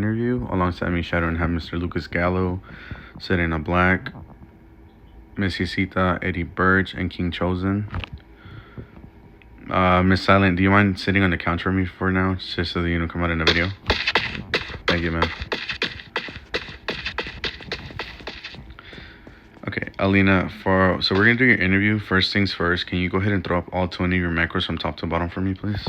Interview. Alongside me, Shadow and have Mr. Lucas Gallo, Serena Black, Miss Yasita, Eddie Birch, and King Chosen. Miss Silent, do you mind sitting on the couch for me for now, just so that you don't come out in the video? Thank you, man. Okay, Alena, so we're gonna do your interview. First things first, can you go ahead and throw up all 20 of your macros from top to bottom for me, please?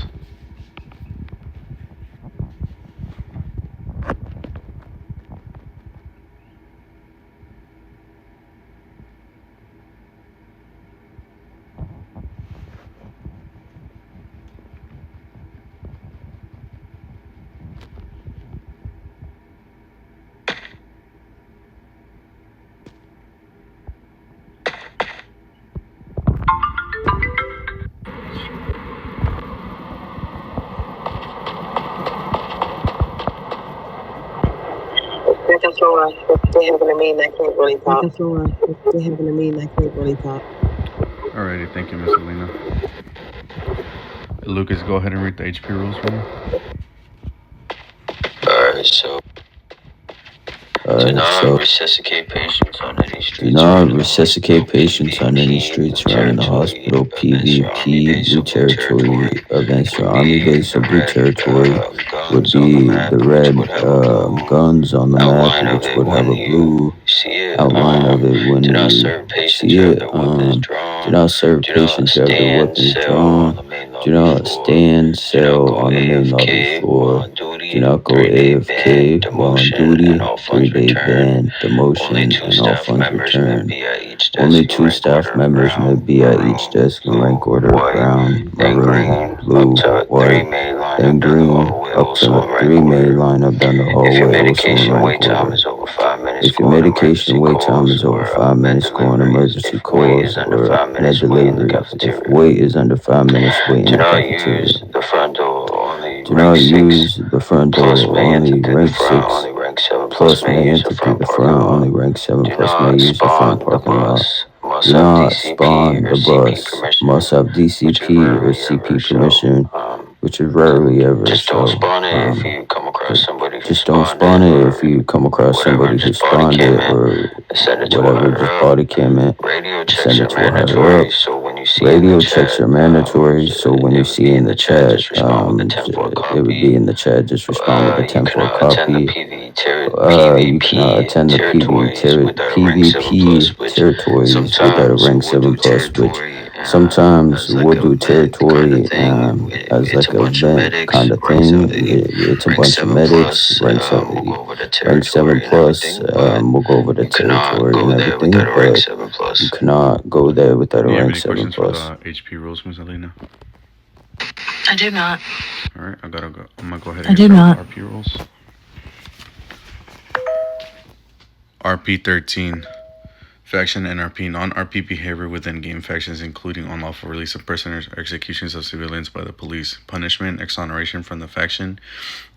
Second floor, if they having a meeting, I can't really talk. Second floor, if they having a meeting, I can't really talk. Alrighty, thank you, Miss Alena. Lucas, go ahead and read the HP rules for me. Alright, so do not resuscitate patients on any streets around the hospital. PvP, blue territory against your army base. So blue territory would be the red guns on the map, which would have a blue outline of it when you see it. Do not serve patients who have their weapons drawn. Do not stand cell on the main lobby floor. Do not go AFK while on duty. 3-day ban, demotion, and all funds returned. Only 2 staff members may be at each desk in rank order: brown, maroon, blue, white, then green, up to the 3 main lineup down the hallway, also in rank order. If your medication wait time is over 5 minutes, go on emergency calls or med delivery. If wait is under 5 minutes, wait in the cafeteria. Do not use the front door, only rank 6 plus may enter through the front, only rank 7 plus may use the front parking lot. Do not spawn the bus, must have DCP or CP permission, which is rarely ever. Just don't spawn it if you come across somebody who spawned it or whatever, just body cam it, send it to a higher up. Radio checks are mandatory, so when you see in the chat, it would be in the chat, just respond with a 10-4 copy. You cannot attend the PvP territories without a rank 7 plus, which sometimes we'll do territory as like an event kind of thing. It's a bunch of medics, rank 7 plus. We'll go over the territory and everything, but you cannot go there without a rank 7 plus. For the HP rules, Ms. Alena? I do not. All right, I'm gonna go ahead and get the RP rules. RP 13. Faction NRP, non-RP behavior within game factions, including unlawful release of prisoners or executions of civilians by the police, punishment, exoneration from the faction,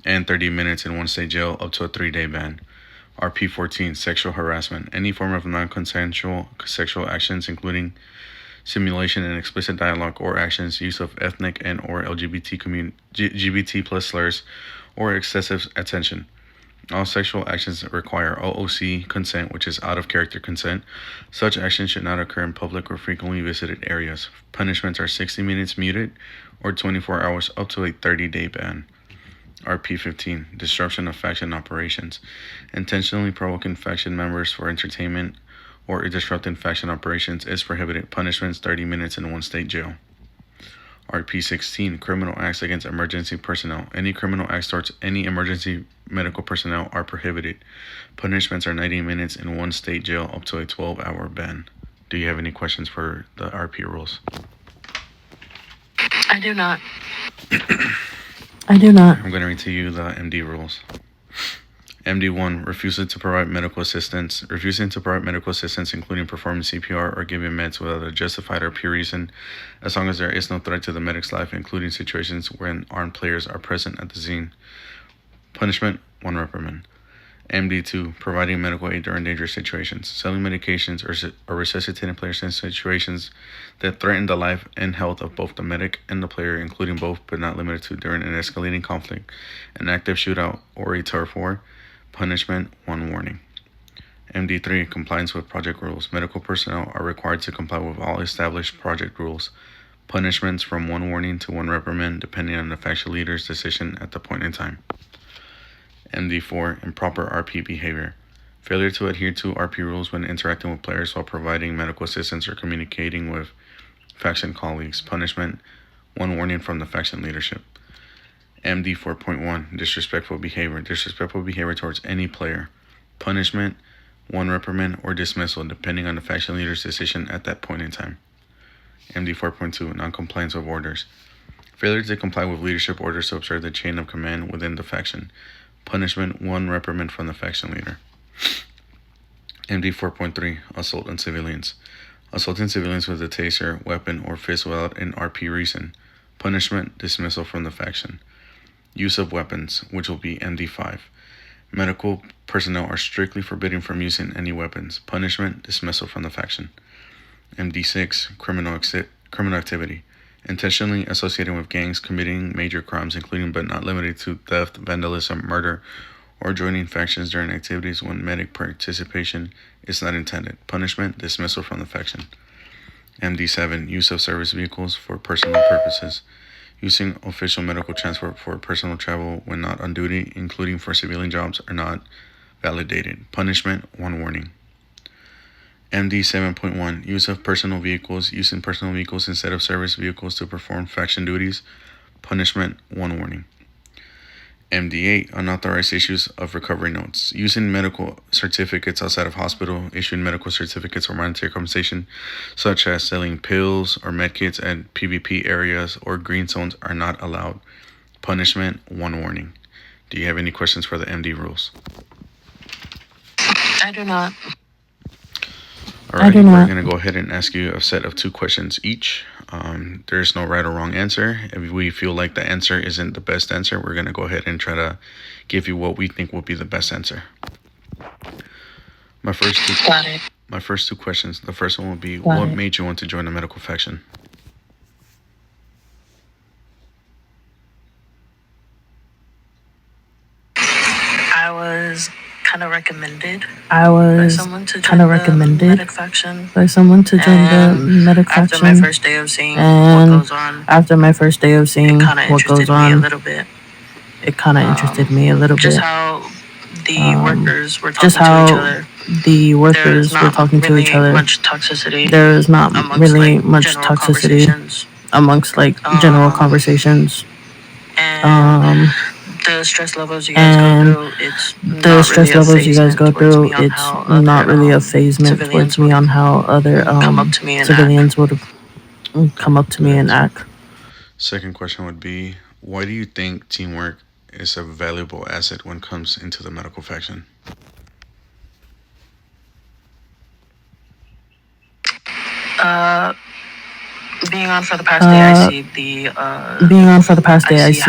and 30 minutes in 1-state jail up to a 3-day ban. RP 14, sexual harassment, any form of non-consensual sexual actions, including simulation and explicit dialogue or actions, use of ethnic and or LGBT plus slurs, or excessive attention. All sexual actions require OOC consent, which is out of character consent. Such actions should not occur in public or frequently visited areas. Punishments are 60 minutes muted or 24 hours up to a 30-day ban. RP 15, disruption of faction operations. Intentionally provoking faction members for entertainment or disrupting faction operations is prohibited. Punishments 30 minutes in 1-state jail. RP 16, criminal acts against emergency personnel. Any criminal acts towards any emergency medical personnel are prohibited. Punishments are 90 minutes in 1-state jail up to a 12-hour ban. Do you have any questions for the RP rules? I do not. I'm going to read to you the MD rules. MD1, refusing to provide medical assistance, including performing CPR or giving meds without a justified or pure reason, as long as there is no threat to the medic's life, including situations when armed players are present at the scene. Punishment, 1 reprimand. MD2, providing medical aid during dangerous situations, selling medications or resuscitating players in situations that threaten the life and health of both the medic and the player, including both but not limited to during an escalating conflict, an active shootout, or a turf war. Punishment, 1 warning. MD3, compliance with project rules. Medical personnel are required to comply with all established project rules. Punishments from 1 warning to 1 reprimand, depending on the faction leader's decision at the point in time. MD4, improper RP behavior. Failure to adhere to RP rules when interacting with players while providing medical assistance or communicating with faction colleagues. Punishment, 1 warning from the faction leadership. MD 4.1, disrespectful behavior. Disrespectful behavior towards any player. Punishment, 1 reprimand or dismissal, depending on the faction leader's decision at that point in time. MD 4.2, non-compliance with orders. Failure to comply with leadership orders to observe the chain of command within the faction. Punishment, 1 reprimand from the faction leader. MD 4.3, assault on civilians. Assaulting civilians with a taser, weapon, or fist without an RP reason. Punishment, dismissal from the faction. Use of weapons, which will be MD5. Medical personnel are strictly forbidden from using any weapons. Punishment, dismissal from the faction. MD6, criminal activity. Intentionally associated with gangs committing major crimes, including but not limited to theft, vandalism, murder, or joining factions during activities when medic participation is not intended. Punishment, dismissal from the faction. MD7, use of service vehicles for personal purposes. Using official medical transport for personal travel when not on duty, including for civilian jobs, are not validated. Punishment, 1 warning. MD 7.1, use of personal vehicles. Using personal vehicles instead of service vehicles to perform faction duties. Punishment, 1 warning. MD 8, unauthorized issues of recovery notes. Using medical certificates outside of hospital, issuing medical certificates or monetary compensation, such as selling pills or medkits at PvP areas or green zones, are not allowed. Punishment, 1 warning. Do you have any questions for the MD rules? I do not. Alright, we're going to go ahead and ask you a set of 2 questions each. There's no right or wrong answer. If we feel like the answer isn't the best answer, we're going to go ahead and try to give you what we think will be the best answer. My first 2 questions. The first one will be, what made you want to join the medical faction? I was kind of recommended by someone to join the medic faction. After my first day of seeing what goes on, it kind of interested me a little bit. Just how the workers were talking to each other. There is not really much toxicity amongst like general conversations. And the stress levels you guys go through, it's not really a phasement towards me on how other civilians would come up to me and act. Second question would be, why do you think teamwork is a valuable asset when it comes into the medical faction? Being on for the past day, I see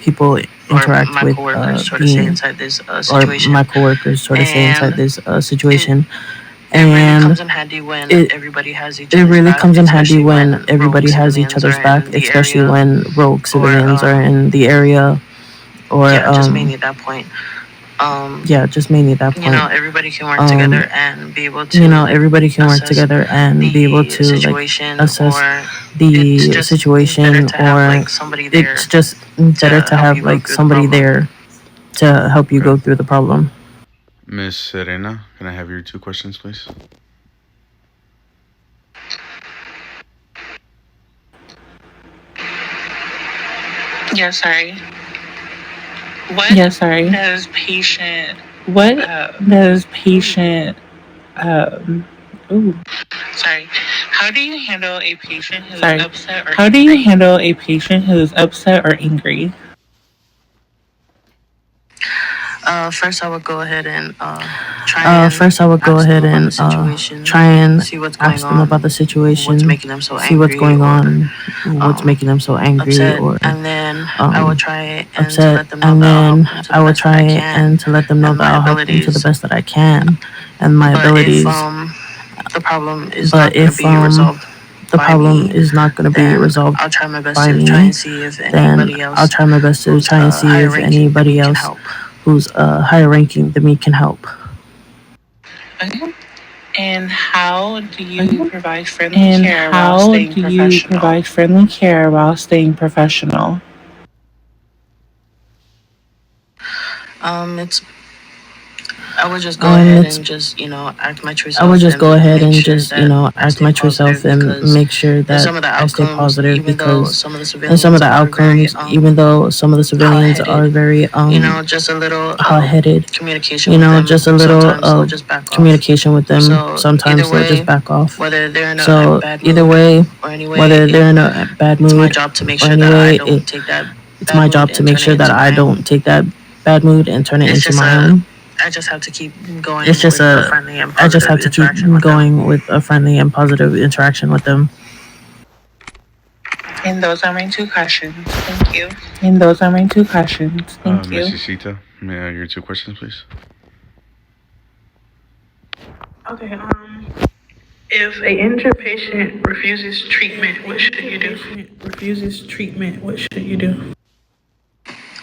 people interact with my coworkers sort of say inside this situation. And it really comes in handy when everybody has each other's back, especially when rogue civilians are in the area. Or just mainly at that point. Everybody can work together and be able to assess the situation, or it's just better to have like somebody there to help you go through the problem. Miss Alena, can I have your 2 questions, please? Yeah, sorry. What does patient? Sorry. How do you handle a patient who's upset or angry? First, I would go ahead and First, I would go ahead and try and ask them about the situation, see what's going on, what's making them so angry or upset, and then I would try and to let them know that I'll help them to the best that I can and my abilities. But if the problem is not going to be resolved by me, then I'll try my best to try and see if anybody else who's higher ranking than me can help. Okay. And how do you provide friendly care while staying professional? It's I would just go ahead and just act my true self and make sure that I stay positive because in some of the outcomes, even though some of the civilians are very hot headed, just a little communication with them. Sometimes they'll just back off. So either way, whether they're in a bad mood or anyway, it's my job to make sure that I don't take that bad mood and turn it into my own. I just have to keep going with a friendly and positive interaction with them. And those are my two questions. Thank you. Mrs. Sita, may I have your two questions, please? Okay. If a injured patient refuses treatment, what should you do?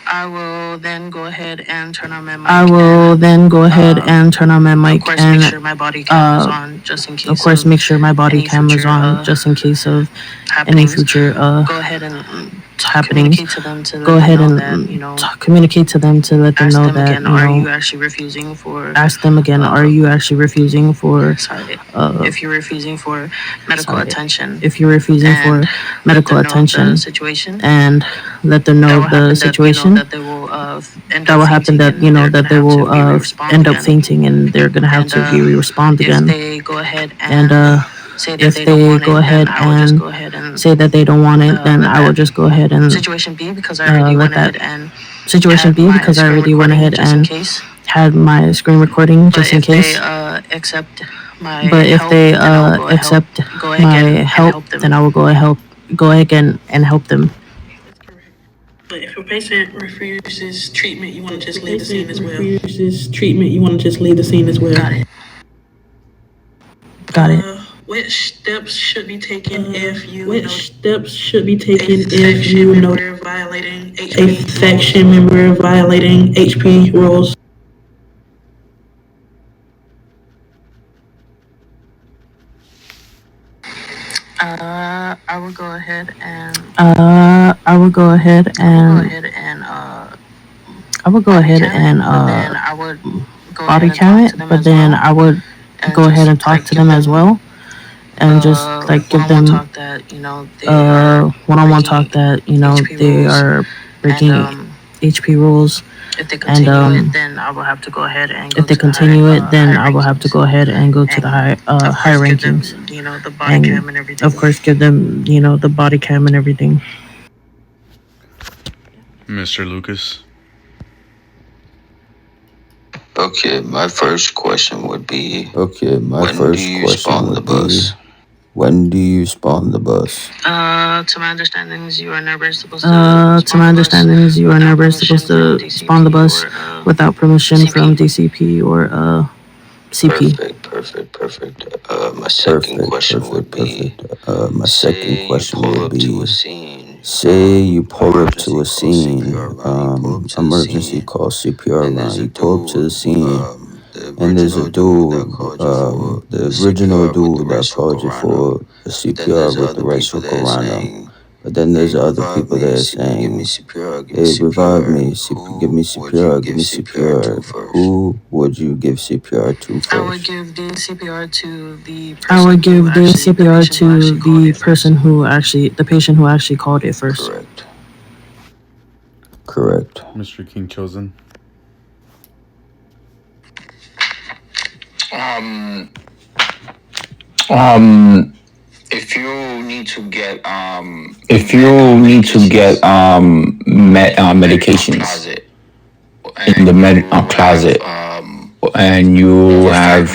I will then go ahead and turn on my mic. And, of course, make sure my body cam is on, just in case. Of course, make sure my body cam is on, just in case of any future go ahead and happenings. Go ahead and communicate to them to let them know that are you actually refusing for? Ask them again. Are you actually refusing for? If you're refusing for medical attention. If you're refusing for medical attention, and let them know the situation. That will happen. That they will end up fainting and they're gonna have to respond again. If they go ahead and if they go ahead and say that they don't want it, then I will just go ahead and situation B because I already went ahead and had my screen recording just in case. But if they accept my help, then I will go ahead and help them. But if a patient refuses treatment, you want to just leave the scene as well. Got it. Which steps should be taken if you know a faction member violating HP rules? I will go ahead and I will go ahead and body cam it, but then I would go ahead and talk to them as well, and just like give them one-on-one talk that they are breaking HP rules. If they continue it, then I will have to go ahead and if they continue it, then I will have to go ahead and go to the high rankings. The body cam and everything. Of course, give them the body cam and everything. Mr. Lucas. Okay, my first question would be. When do you spawn the bus? To my understanding, you are never supposed to spawn the bus without permission from DCP or CP. Perfect. My second question would be. Say you pull up to a scene, emergency call CPR line. You pull up to the scene, and there's a dude, the original dude that called you for the CPR with the right circle around him. But then there's other people that are saying, "Hey, revive me, give me CPR, give me CPR." Who would you give CPR to first? I would give the CPR to the patient who actually called it first. Correct. Mr. King Chosen. If you need to get medications in the closet, and you have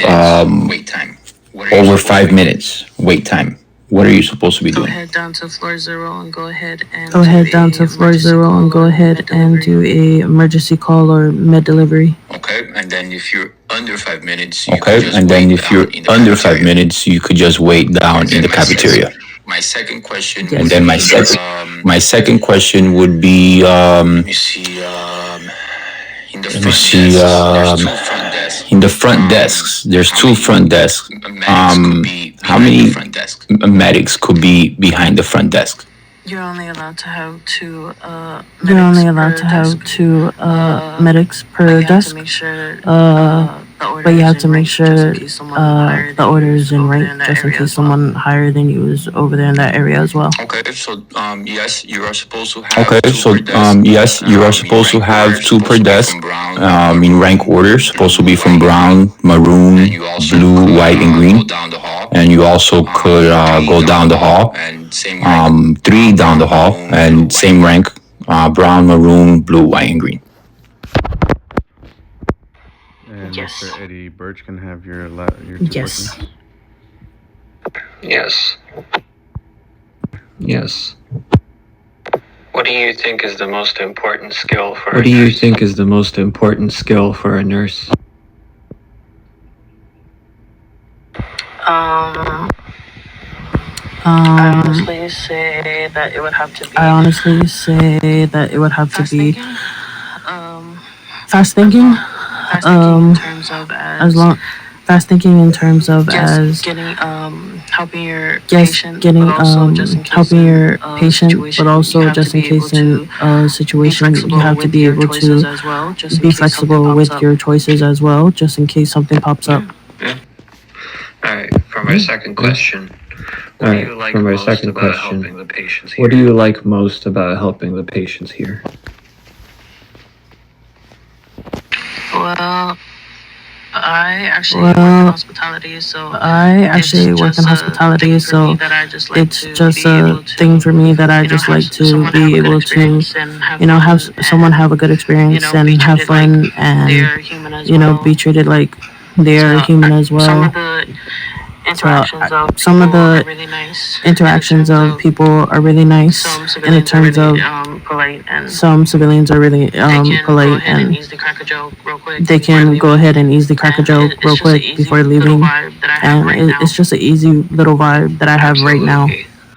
over 5 minutes wait time. What are you supposed to be Go doing? ahead down to floor 0 and go ahead and do a emergency call or med delivery. Okay, and then if you're under 5 minutes, you could just wait down in the cafeteria. My second question. Yes. And then my second question would be let me see. In the front desks, there's two front desks. How many medics could be behind the front desk? You're only allowed to have two medics per desk. But you have to make sure the order is in rank, just in case someone higher than you is over there in that area as well. Okay, so yes, you are supposed to have two per desk. In rank order, supposed to be from brown, maroon, blue, white, and green. And you also could go down the hall, three down the hall, and same rank, brown, maroon, blue, white, and green. And Yes. Mr. Eddie Birch can have your two questions. Yes. Yes. What do you think is the most important skill for a nurse? I honestly say that it would have to be fast thinking. Fast thinking in terms of helping your patient, but also just in case in a situation you have to be able to be flexible with your choices as well, just in case something pops up. Yeah. All right. For my second question. What do you like most about helping the patients here? What do you like most about helping the patients here? Well, I actually work in hospitality, so it's just a thing for me that I just like to be able to, have someone have a good experience and have fun and, be treated like they're human as well. Some of the interactions of people are really nice in terms of some civilians are really polite and they can go ahead and easily crack a joke real quick before leaving, and it's just an easy little vibe that I have right now.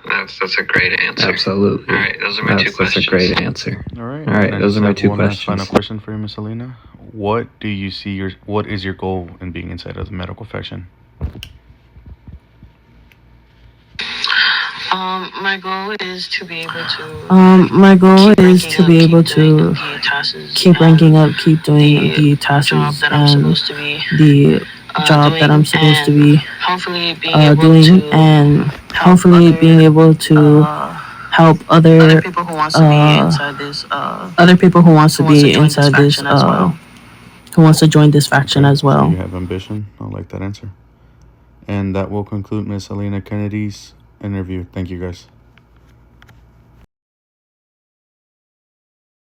That's a great answer. Absolutely. All right, those are my two questions. That's a great answer. All right. All right, those are my two One questions. final question for you, Miss Alena. What is your goal in being inside of the medical faction? My goal is to be able to keep ranking up, keep doing the tasks and the job that I'm supposed to be doing, and hopefully being able to help other people who wants to join this faction as well. You have ambition. I like that answer. And that will conclude Miss Alena Kennedy's interview. Thank you, guys.